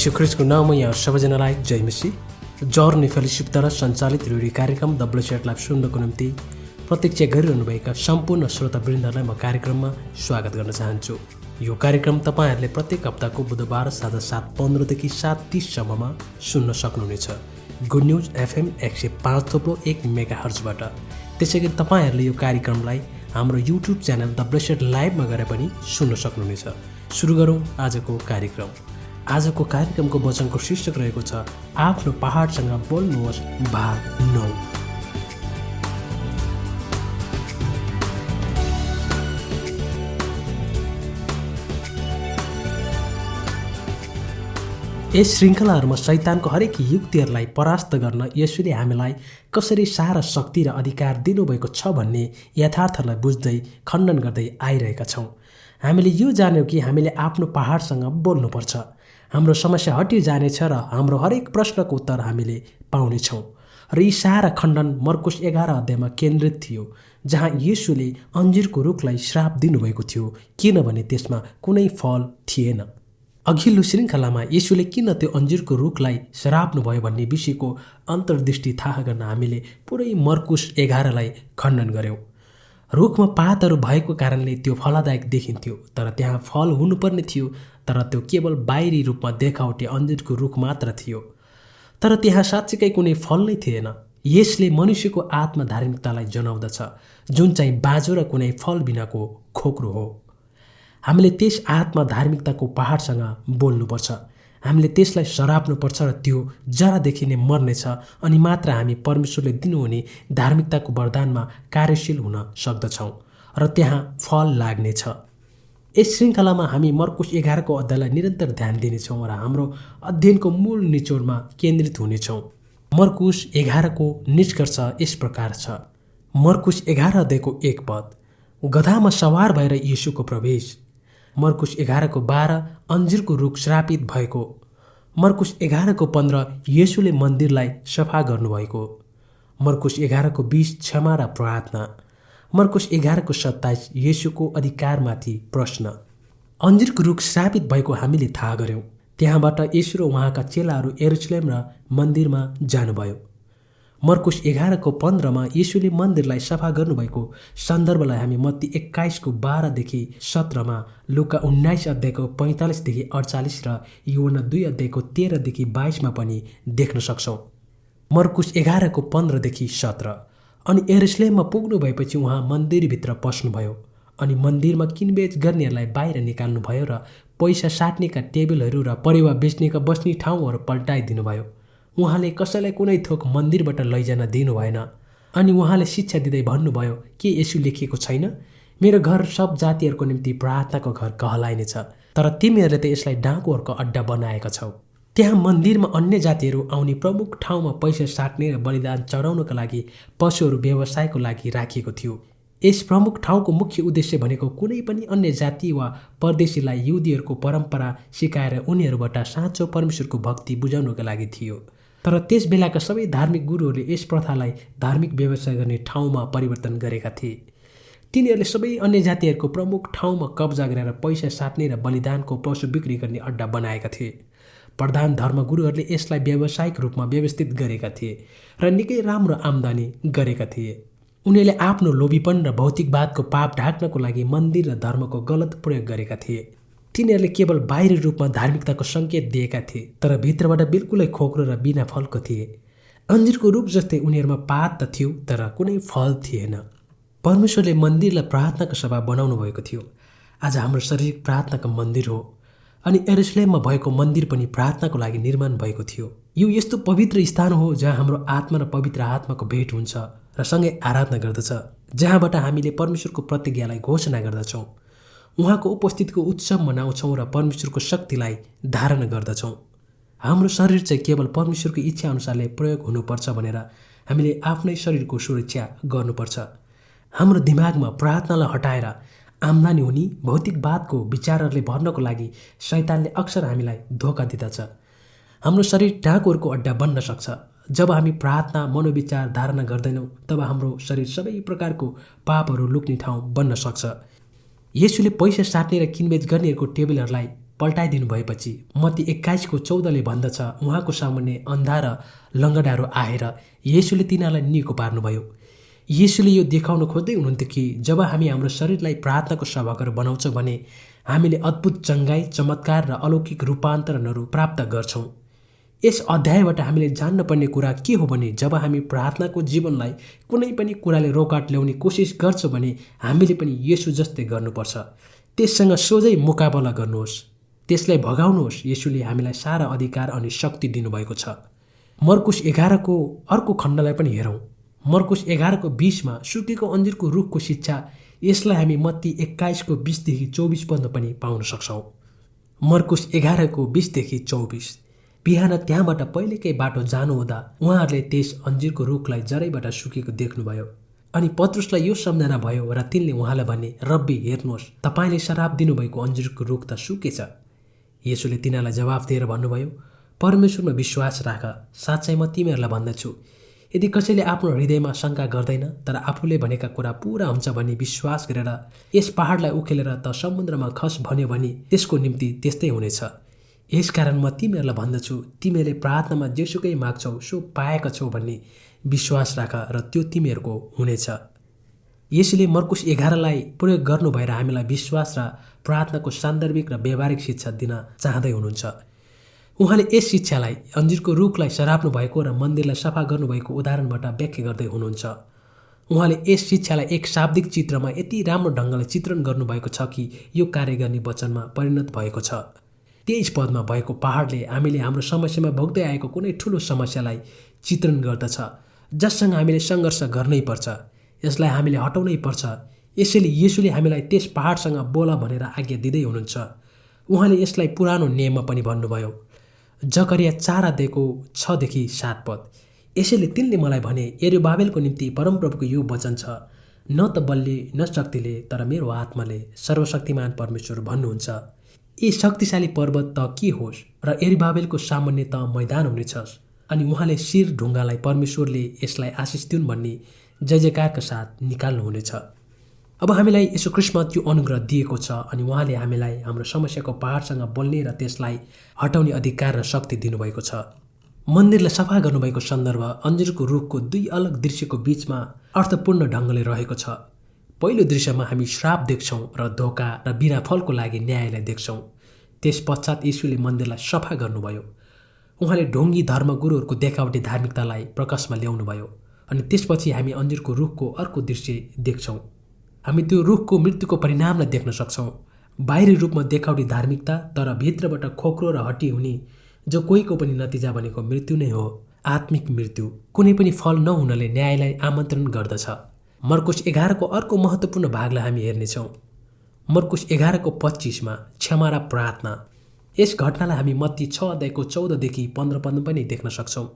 यीशु ख्रिस्टको नाममा यहाँ सबैजनालाई जय मसीह। जर्नी फेलोशिपद्वारा सञ्चालित रेडियो कार्यक्रम द ब्लेसेड लाइफ सुन्नको निम्ति प्रतीक्षा गरिरहनुभएका सम्पूर्ण श्रोतावृन्दहरूलाई म कार्यक्रममा स्वागत गर्न चाहन्छु। यो कार्यक्रम तपाईँहरूले प्रत्येक हप्ताको बुधबार साँझ 7:15 देखि 7:30सम्ममा सुन्न सक्नुहुनेछ। Good news FM 105.1 मेगाहर्जबाट। त्यसै गरी तपाईँहरूले यो कार्यक्रमलाई हाम्रो युट्युब च्यानल द ब्लेसेड लाइभमा गएर पनि सुन्न सक्नुहुनेछ। सुरु गरौँ आजको कार्यक्रम। आजको कार्यक्रमको वचनको शीर्षक रहेको छ आफ्नो पहाडसँग बोल्नुहोस् भाग 9। यस श्रृङ्खलाहरूमा शैतानको हरेक युक्तिहरूलाई परास्त गर्न येशूले हामीलाई कसरी सारा शक्ति र अधिकार दिनुभएको छ भन्ने यथार्थलाई बुझ्दै खण्डन गर्दै आइरहेका छौँ। हामीले यो जान्यौँ कि हामीले आफ्नो पहाडसँग बोल्नुपर्छ। हाम्रो समस्या हटी जानेछ र हाम्रो हरेक प्रश्नको उत्तर हामीले पाउनेछौँ। र यी सारा खण्डन मर्कुस 11 अध्यायमा केन्द्रित थियो, जहाँ येशूले अन्जिरको रुखलाई श्राप दिनुभएको थियो किनभने त्यसमा कुनै फल थिएन। अघिल्लो श्रृङ्खलामा येशूले किन त्यो अन्जिरको रुखलाई श्राप्नुभयो भन्ने विषयको अन्तर्दृष्टि थाहा गर्न हामीले पुरै मर्कुस 11लाई खण्डन गऱ्यौँ। रुखमा पातहरू भएको कारणले त्यो फलदायक देखिन्थ्यो, तर त्यहाँ फल हुनुपर्ने थियो, तर त्यो केवल बाहिरी रूपमा देखावटी अन्जिरको रुख मात्र थियो। तर त्यहाँ साँच्चीकै कुनै फल नै थिएन। यसले मनुष्यको आत्मा धार्मिकतालाई जनाउँदछ, जुन चाहिँ बाँझो र कुनै फल बिनाको खोक्रो हो। हामीले त्यस आत्मा धार्मिकताको पहाडसँग बोल्नुपर्छ। हामीले त्यसलाई सराप्नुपर्छ र त्यो जरादेखि नै मर्नेछ, अनि मात्र हामी परमेश्वरले दिनुहुने धार्मिकताको वरदानमा कार्यशील हुन सक्दछौँ र त्यहाँ फल लाग्नेछ। यस श्रृङ्खलामा हामी मर्कुस 11को अध्यायलाई निरन्तर ध्यान दिनेछौँ र हाम्रो अध्ययनको मूल निचोडमा केन्द्रित हुनेछौँ। मर्कुस 11को निष्कर्ष यस प्रकार छ। मर्कुस 11 अध्यायको 1 पद, गधामा सवार भएर येशूको प्रवेश। मर्कुस 11को 12, अन्जिरको रुख श्रापित भएको। मर्कुस 11को 15, येशूले मन्दिरलाई सफा गर्नुभएको। मर्कुस 11को 20, क्षमा र प्रार्थना। मर्कुस 11को 27, येशूको अधिकारमाथि प्रश्न। अन्जिरको रुख श्रापित भएको हामीले थाहा गऱ्यौँ। त्यहाँबाट येशू र उहाँका चेलाहरू यरुशलेम र मन्दिरमा जानुभयो। मर्कुस 11को 15मा येशूले मन्दिरलाई सफा गर्नुभएको सन्दर्भलाई हामी मत्ती 21को 12 देखि 17मा, लुका 19 अध्यायको 45 देखि 48 र यूहन्ना 2 अध्यायको 13 देखि 22मा पनि देख्न सक्छौँ। मर्कुस 11को 15 देखि 17, अनि यरुशलेममा पुग्नु भएपछि उहाँ मन्दिरभित्र पस्नुभयो, अनि मन्दिरमा किनबेच गर्नेहरूलाई बाहिर निकाल्नुभयो र पैसा साट्नेका टेबलहरू र परेवा बेच्नेका बस्ने ठाउँहरू पल्टाइदिनुभयो। उहाँले कसैलाई कुनै थोक मन्दिरबाट लैजान दिनु भएन। अनि उहाँले शिक्षा दिँदै भन्नुभयो, के यसो लेखिएको छैन, मेरो घर सब जातिहरूको निम्ति प्रार्थनाको घर कहलाइनेछ, तर तिमीहरूले त यसलाई डाँकुहरूको अड्डा बनाएका छौ। त्यहाँ मन्दिरमा अन्य जातिहरू आउने प्रमुख ठाउँमा पैसा साट्ने र बलिदान चढाउनका लागि पशुहरू व्यवसायको लागि राखिएको थियो। यस प्रमुख ठाउँको मुख्य उद्देश्य भनेको कुनै पनि अन्य जाति वा परदेशीलाई यहुदीहरूको परम्परा सिकाएर उनीहरूबाट साँचो परमेश्वरको भक्ति बुझाउनका लागि थियो। तर त्यस बेलाका सबै धार्मिक गुरुहरूले यस प्रथालाई धार्मिक व्यवसाय गर्ने ठाउँमा परिवर्तन गरेका थिए। तिनीहरूले सबै अन्य जातिहरूको प्रमुख ठाउँमा कब्जा गरेर पैसा साट्ने र बलिदानको पशु बिक्री गर्ने अड्डा बनाएका थिए। प्रधान धर्मगुरुहरूले यसलाई व्यावसायिक रूपमा व्यवस्थित गरेका थिए र निकै राम्रो आम्दानी गरेका थिए। उनीहरूले आफ्नो लोभीपन र भौतिकवादको पाप ढाक्नको लागि मन्दिर र धर्मको गलत प्रयोग गरेका थिए। तिनीहरूले केवल बाहिरी रूपमा धार्मिकताको सङ्केत दिएका थिए, तर भित्रबाट बिल्कुलै खोक्रो र बिना फलको थिए। अन्जिरको रुख जस्तै उनीहरूमा पात त थियो, तर कुनै फल थिएन। परमेश्वरले मन्दिरलाई प्रार्थनाको सभा बनाउनु भएको थियो। आज हाम्रो शरीर प्रार्थनाको मन्दिर हो, अनि यरुशलेममा भएको मन्दिर पनि प्रार्थनाको लागि निर्माण भएको थियो। यो यस्तो पवित्र स्थान हो जहाँ हाम्रो आत्मा र पवित्र आत्माको भेट हुन्छ र सँगै आराधना गर्दछ, जहाँबाट हामीले परमेश्वरको प्रतिज्ञालाई घोषणा गर्दछौँ, उहाँको उपस्थितिको उत्सव मनाउँछौँ र परमेश्वरको शक्तिलाई धारण गर्दछौँ। हाम्रो शरीर चाहिँ केवल परमेश्वरको इच्छा अनुसारले प्रयोग हुनुपर्छ भनेर हामीले आफ्नै शरीरको सुरक्षा गर्नुपर्छ। हाम्रो दिमागमा प्रार्थनालाई हटाएर आम्दानी हुने भौतिकवादको विचारहरूले भर्नको लागि शैतानले अक्सर हामीलाई धोका दिँदछ। हाम्रो शरीर डाँकुहरूको अड्डा बन्न सक्छ। जब हामी प्रार्थना मनोविचार धारणा गर्दैनौँ, तब हाम्रो शरीर सबै प्रकारको पापहरू लुक्ने ठाउँ बन्न सक्छ। येशूले पैसा साट्ने र किनबेच गर्नेहरूको टेबलहरूलाई पल्टाइदिनु भएपछि मत्ती 21:14 भन्दछ, उहाँको सामुन्ने अन्धा र लङ्गडाहरू आएर येशूले तिनीहरूलाई निको पार्नुभयो। येशूले यो देखाउन खोज्दै हुनुहुन्थ्यो कि जब हामी हाम्रो शरीरलाई प्रार्थनाको सभाघर बनाउँछौँ भने हामीले अद्भुत चङ्गाई, चमत्कार र अलौकिक रूपान्तरणहरू प्राप्त गर्छौँ। यस अध्यायबाट हामीले जान्नुपर्ने कुरा के हो भने जब हामी प्रार्थनाको जीवनलाई कुनै पनि कुराले रोकाट ल्याउने कोसिस गर्छौँ भने हामीले पनि येशू जस्तै गर्नुपर्छ। त्यससँग सोझै मुकाबला गर्नुहोस्, त्यसलाई भगाउनुहोस्। येशूले हामीलाई सारा अधिकार अनि शक्ति दिनुभएको छ। मर्कुस 11को अर्को खण्डलाई पनि हेरौँ। मर्कुस 11:20 सुकेको अन्जिरको रुखको शिक्षा, यसलाई हामी मत्ती 21:20-24 पनि पाउन सक्छौँ। मर्कुस 11:20-24। बिहान त्यहाँबाट पहिलेकै बाटो जानुहुँदा उहाँहरूले त्यस अन्जिरको रुखलाई जरैबाट सुकेको देख्नुभयो। अनि पत्रुसलाई यो सम्झना भयो र तिनले उहाँलाई भने, रब्बी, हेर्नुहोस्, तपाईँले शराब दिनुभएको अन्जिरको रुख त सुकेछ। येशूले तिनीहरूलाई जवाफ दिएर भन्नुभयो, परमेश्वरमा विश्वास राख। साँच्चै म तिमीहरूलाई भन्दछु, यदि कसैले आफ्नो हृदयमा शङ्का गर्दैन तर आफूले भनेका कुरा पुरा हुन्छ भनी विश्वास गरेर यस पहाडलाई उखेलेर त समुद्रमा खस भन्यो भने त्यसको निम्ति त्यस्तै हुनेछ। यसकारण म तिमीहरूलाई भन्दछु, तिमीहरूले प्रार्थनामा जेसुकै माग्छौ सो पाएका छौ भन्ने विश्वास राख र त्यो तिमीहरूको हुनेछ। यसैले मर्कुस 11लाई प्रयोग गर्नु भएर हामीलाई विश्वास र प्रार्थनाको सान्दर्भिक र व्यावहारिक शिक्षा दिन चाहँदै हुनुहुन्छ। उहाँले यस शिक्षालाई अन्जिरको रुखलाई सराप्नु भएको र मन्दिरलाई सफा गर्नुभएको उदाहरणबाट व्याख्या गर्दै हुनुहुन्छ। उहाँले यस शिक्षालाई एक शाब्दिक चित्रमा यति राम्रो ढङ्गले चित्रण गर्नुभएको छ कि यो कार्य गर्ने वचनमा परिणत भएको छ। 23 पदमा भएको पहाडले हामीले हाम्रो समस्यामा भोग्दै आएको कुनै ठुलो समस्यालाई चित्रण गर्दछ जससँग हामीले सङ्घर्ष गर्नै पर्छ। यसलाई हामीले हटाउनै पर्छ। यसैले येशूले हामीलाई त्यस पहाडसँग बोला भनेर आज्ञा दिँदै हुनुहुन्छ। उहाँले यसलाई पुरानो नियममा पनि भन्नुभयो। जकरिया 4:6-7 पद। यसैले तिनले मलाई भने, यरुबाबेलको निम्ति परमप्रभुको यो वचन छ, न त बलले न शक्तिले तर मेरो आत्माले सर्वशक्तिमान परमेश्वर भन्नुहुन्छ। यी शक्तिशाली पर्वत त के होस् र यरुबाबेलको सामान्य त मैदान हुनेछस्। अनि उहाँले शिर ढुङ्गालाई परमेश्वरले यसलाई आशिष दिउन् भन्ने जय जयकारका साथ निकाल्नुहुनेछ। अब हामीलाई यसो ख्रीष्टमा त्यो अनुग्रह दिएको छ अनि उहाँले हामीलाई हाम्रो समस्याको पहाडसँग बोल्ने र त्यसलाई हटाउने अधिकार र शक्ति दिनुभएको छ। मन्दिरलाई सफा गर्नुभएको सन्दर्भ अन्जिरको रुखको दुई अलग दृश्यको बीचमा अर्थपूर्ण ढङ्गले रहेको छ। पहिलो दृश्यमा हामी श्राप देख्छौँ र धोका र बिना फलको लागि न्यायलाई देख्छौँ। त्यस पश्चात येशूले मन्दिरलाई सफा गर्नुभयो। उहाँले ढोङ्गी धर्मगुरुहरूको देखावटी धार्मिकतालाई प्रकाशमा ल्याउनुभयो। अनि त्यसपछि हामी अन्जिरको रुखको अर्को दृश्य देख्छौँ। हामी त्यो रुखको मृत्युको परिणामलाई देख्न सक्छौँ। बाहिरी रूपमा देखावटी धार्मिकता तर भित्रबाट खोक्रो र हड्डी हुने जो कोहीको पनि नतिजा भनेको मृत्यु नै हो, आत्मिक मृत्यु। कुनै पनि फल नहुनले न्यायलाई आमन्त्रण गर्दछ। मर्कुस 11को अर्को महत्त्वपूर्ण भागलाई हामी हेर्नेछौँ। मर्कुस 11:25 क्षमा र प्रार्थना। यस घटनालाई हामी मत्ती 6:14-15 पनि देख्न सक्छौँ।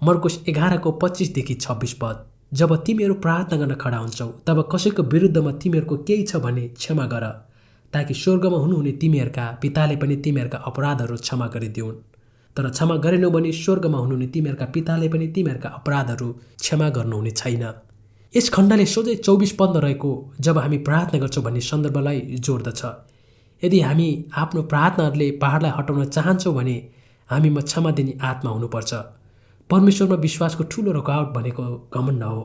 मर्कुस 11:25-26 पद। जब तिमीहरू प्रार्थना गर्न खडा हुन्छौ तब कसैको विरुद्धमा तिमीहरूको केही छ भने क्षमा गर, ताकि स्वर्गमा हुनुहुने तिमीहरूका पिताले पनि तिमीहरूका अपराधहरू क्षमा गरिदिउन्। तर क्षमा गरेनौ भने स्वर्गमा हुनुहुने तिमीहरूका पिताले पनि तिमीहरूका अपराधहरू क्षमा गर्नुहुने छैन। यस खण्डले सोझै 24 पदमा रहेको जब हामी प्रार्थना गर्छौँ भन्ने सन्दर्भलाई जोड्दछ। यदि हामी आफ्नो प्रार्थनाहरूले पहाडलाई हटाउन चाहन्छौँ भने हामीमा क्षमा दिने आत्मा हुनुपर्छ। परमेश्वरमा विश्वासको ठुलो रुकावट भनेको घमण्ड हो।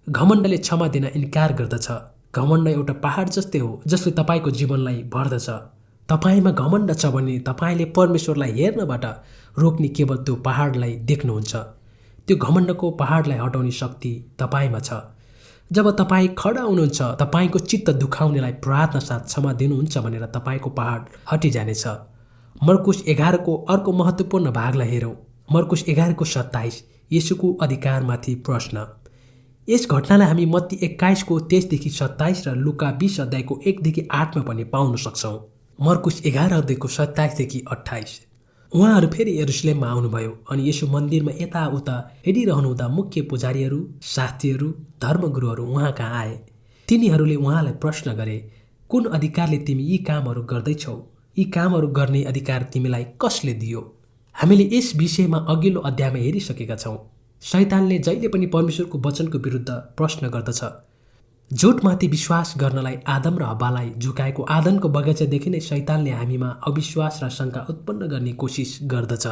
घमण्डले क्षमा दिन इन्कार गर्दछ। घमण्ड एउटा पहाड जस्तै हो जसले तपाईँको जीवनलाई भर्दछ। तपाईँमा घमण्ड छ भने तपाईँले परमेश्वरलाई हेर्नबाट रोक्ने केवल त्यो पहाडलाई देख्नुहुन्छ। त्यो घमण्डको पहाडलाई हटाउने शक्ति तपाईँमा छ। जब तपाईँ खडा हुनुहुन्छ, तपाईँको चित्त दुखाउनेलाई प्रार्थना साथ क्षमा दिनुहुन्छ भनेर तपाईँको पहाड हटिजानेछ। मर्कुस 11को अर्को महत्त्वपूर्ण भागलाई हेरौँ। मर्कुस 11:27 येशूको अधिकारमाथि प्रश्न। यस घटनालाई हामी मत्ती 21:23-27 र लुका 20:1-8 पनि पाउन सक्छौँ। मर्कुस 11:27-28। उहाँहरू फेरि यरुशलेममा आउनुभयो अनि येशू मन्दिरमा यताउता हिँडिरहनुहुँदा मुख्य पुजारीहरू, शास्त्रीहरू, धर्मगुरुहरू उहाँ कहाँ आए। तिनीहरूले उहाँलाई प्रश्न गरे, कुन अधिकारले तिमी यी कामहरू गर्दैछौ? यी कामहरू गर्ने अधिकार तिमीलाई कसले दियो? हामीले यस विषयमा अघिल्लो अध्यायमा हेरिसकेका छौँ। शैतानले जहिले पनि परमेश्वरको वचनको विरुद्ध प्रश्न गर्दछ। जोटमाथि विश्वास गर्नलाई आदम र हब्बालाई झुकाएको आदनको बगैँचादेखि नै शैतानले हामीमा अविश्वास र शङ्का उत्पन्न गर्ने कोसिस गर्दछ।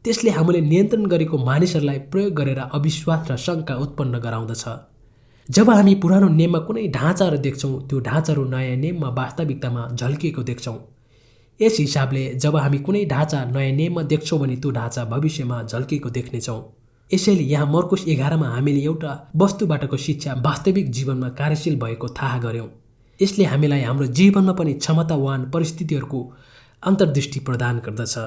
त्यसले हामीले नियन्त्रण गरेको मानिसहरूलाई प्रयोग गरेर अविश्वास र शङ्का उत्पन्न गराउँदछ। जब हामी पुरानो नियममा कुनै ढाँचाहरू देख्छौँ, त्यो ढाँचाहरू नयाँ नियममा वास्तविकतामा झल्किएको देख्छौँ। यस हिसाबले जब हामी कुनै ढाँचा नयाँ नियममा देख्छौँ भने त्यो ढाँचा भविष्यमा झल्किएको देख्नेछौँ। यसैले यहाँ मर्कुस 11 हामीले एउटा वस्तुबाटको शिक्षा वास्तविक जीवनमा कार्यशील भएको थाहा गऱ्यौँ। यसले हामीलाई हाम्रो जीवनमा पनि क्षमतावान परिस्थितिहरूको अन्तर्दृष्टि प्रदान गर्दछ।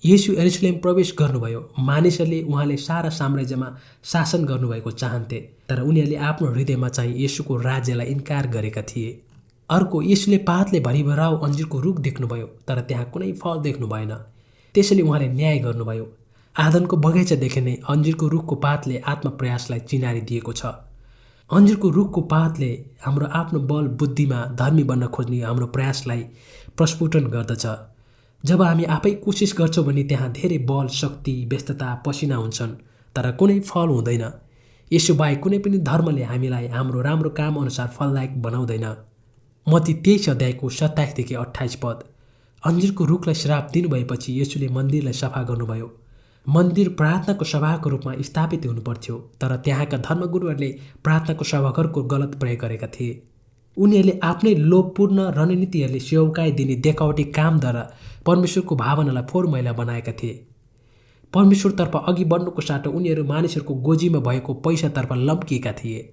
येशू यरुशलेम प्रवेश गर्नुभयो। मानिसहरूले उहाँले सारा साम्राज्यमा शासन गर्नुभएको चाहन्थे, तर उनीहरूले आफ्नो हृदयमा चाहिँ येशूको राज्यलाई इन्कार गरेका थिए। अर्को, येशूले पातले भरिभराउ अन्जिरको रुख देख्नुभयो, तर त्यहाँ कुनै फल देख्नु भएन। त्यसैले उहाँले न्याय गर्नुभयो। आदनको बगैँचादेखि नै अन्जिरको रुखको पातले आत्मप्रयासलाई चिनारी दिएको छ। अन्जिरको रुखको पातले हाम्रो आफ्नो बल बुद्धिमा धर्मी बन्न खोज्ने हाम्रो प्रयासलाई प्रस्फुटन गर्दछ। जब हामी आफै कोसिस गर्छौँ भने त्यहाँ धेरै बल, शक्ति, व्यस्तता, पसिना हुन्छन्, तर कुनै फल हुँदैन। यसो बाहेक कुनै पनि धर्मले हामीलाई हाम्रो राम्रो काम अनुसार फलदायक बनाउँदैन। मत्ती 23 अध्यायको 27 देखि 28 पद। अन्जिरको रुखलाई श्राप दिनुभएपछि येशूले मन्दिरलाई सफा गर्नुभयो। मन्दिर प्रार्थनाको सभाको रूपमा स्थापित हुनुपर्थ्यो, तर त्यहाँका धर्मगुरुहरूले प्रार्थनाको सभाघरको गलत प्रयोग गरेका थिए। उनीहरूले आफ्नै लोभपूर्ण रणनीतिहरूले सेवकाई दिने देखावटी कामद्वारा परमेश्वरको भावनालाई फोहोर मैला बनाएका थिए। परमेश्वरतर्फ अघि बढ्नुको साटो उनीहरू मानिसहरूको गोजीमा भएको पैसातर्फ लम्किएका थिए।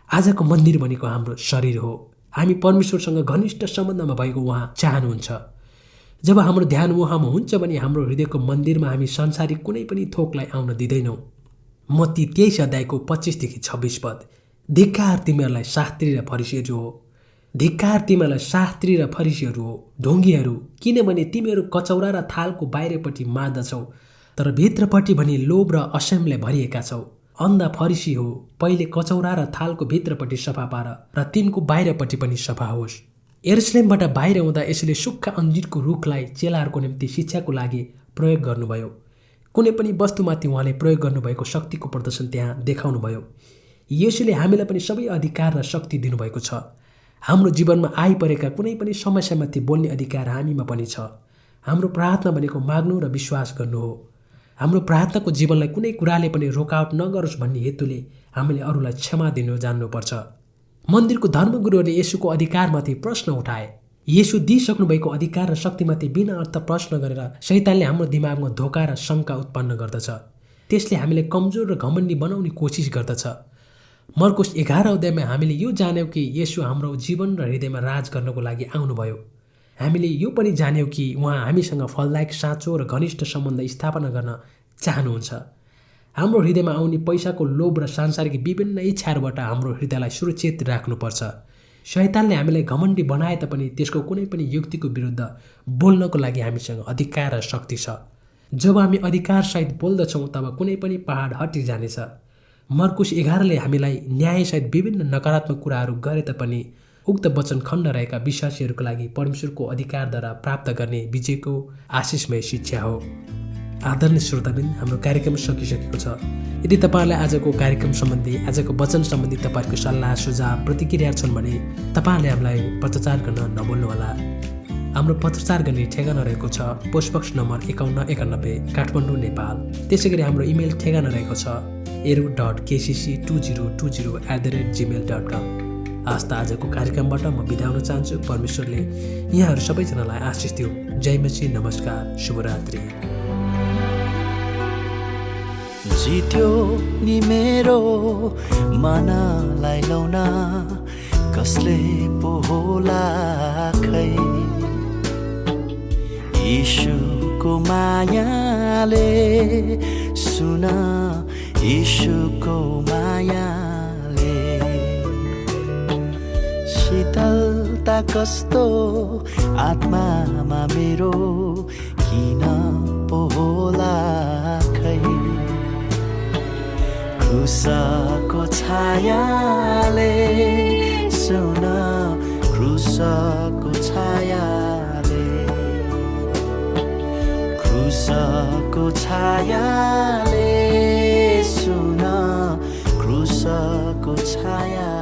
आजको मन्दिर भनेको हाम्रो शरीर हो। हामी परमेश्वरसँग घनिष्ठ सम्बन्धमा भएको उहाँ चाहनुहुन्छ। जब हाम्रो ध्यान उहाँमा हुन्छ भने हाम्रो हृदयको मन्दिरमा हामी संसारिक कुनै पनि थोकलाई आउन दिँदैनौँ। मत्ती 23 अध्यायको 25 देखि 26 पद। धिक्कार तिमीहरूलाई शास्त्री र फरिसीहरू हो, धिक्कार तिमीहरूलाई शास्त्री र फरिसीहरू हो, ढोङ्गीहरू, किनभने तिमीहरू कचौरा र थालको बाहिरपट्टि मार्दछौ, तर भित्रपट्टि भने लोभ र असंयमले भरिएका छौ। अन्धा फरिसी हो, पहिले कचौरा र थालको भित्रपट्टि सफा पार र तिनको बाहिरपट्टि पनि सफा होस्। यरुशलेमबाट बाहिर हुँदा यसले सुक्खा अन्जिरको रुखलाई चेलाहरूको निम्ति शिक्षाको लागि प्रयोग गर्नुभयो। कुनै पनि वस्तुमाथि उहाँले प्रयोग गर्नुभएको शक्तिको प्रदर्शन त्यहाँ देखाउनुभयो। येशूले हामीलाई पनि सबै अधिकार र शक्ति दिनुभएको छ। हाम्रो जीवनमा आइपरेका कुनै पनि समस्यामाथि बोल्ने अधिकार हामीमा पनि छ। हाम्रो प्रार्थना भनेको माग्नु र विश्वास गर्नु हो। हाम्रो प्रार्थनाको जीवनलाई कुनै कुराले पनि रोकावट नगरोस् भन्ने हेतुले हामीले अरूलाई क्षमा दिनु जान्नुपर्छ। मन्दिरको धर्मगुरुहरूले येशूको अधिकारमाथि प्रश्न उठाए। येशू दिइसक्नुभएको अधिकार र शक्तिमाथि बिना अर्थ प्रश्न गरेर शैतानले हाम्रो दिमागमा धोका र शङ्का उत्पन्न गर्दछ। त्यसले हामीले कमजोर र घमण्डी बनाउने कोसिस गर्दछ। मर्कुस 11 अध्यायमा हामीले यो जान्यौँ कि येशू हाम्रो जीवन र हृदयमा राज गर्नको लागि आउनुभयो। हामीले यो पनि जान्यौँ कि उहाँ हामीसँग फलदायक साँचो र घनिष्ठ सम्बन्ध स्थापना गर्न चाहनुहुन्छ। हाम्रो हृदयमा आउने पैसाको लोभ र सांसारिक विभिन्न इच्छाहरूबाट हाम्रो हृदयलाई सुरक्षित राख्नुपर्छ। शैतानले हामीलाई घमण्डी बनाए तापनि त्यसको कुनै पनि युक्तिको विरुद्ध बोल्नको लागि हामीसँग अधिकार र शक्ति छ। जब हामी अधिकारसहित बोल्दछौँ तब कुनै पनि पहाड हटिजानेछ। मर्कुस 11ले हामीलाई न्यायसहित विभिन्न नकारात्मक कुराहरू गरे तापनि उक्त वचन खण्ड रहेका विश्वासीहरूको लागि परमेश्वरको अधिकारद्वारा प्राप्त गर्ने विजयको आशिषमय शिक्षा हो। आदरणीय श्रोताबिन, हाम्रो कार्यक्रम सकिसकेको छ। यदि तपाईँहरूलाई आजको कार्यक्रम सम्बन्धी, आजको वचन सम्बन्धी तपाईँहरूको सल्लाह सुझाव प्रतिक्रिया छन् भने तपाईँहरूले हामीलाई पत्रचार गर्न नभुल्नुहोला। हाम्रो पत्रचार गर्ने ठेगाना रहेको छ पोस्टबक्स नम्बर 5191 काठमाडौँ, नेपाल। त्यसै गरी हाम्रो इमेल ठेगाना रहेको छ eru.kcc2020@gmail.com। हस्त आजको कार्यक्रमबाट म बिदा हुन चाहन्छु। परमेश्वरले यहाँहरू सबैजनालाई आशिष दिउन्। जय मसी, नमस्कार, शुभरात्रि। जित्यो नि मेरो मनलाई लौन कसले पो होला खै, यीशुको मायाले सुन, यीशुको मायाले शीतलता कस्तो आत्मामा मेरो किन पो होला खै, क्रुसको छायाले सुन, क्रुसको छायाले, क्रुसको छायाले सुन, क्रुसको छाया।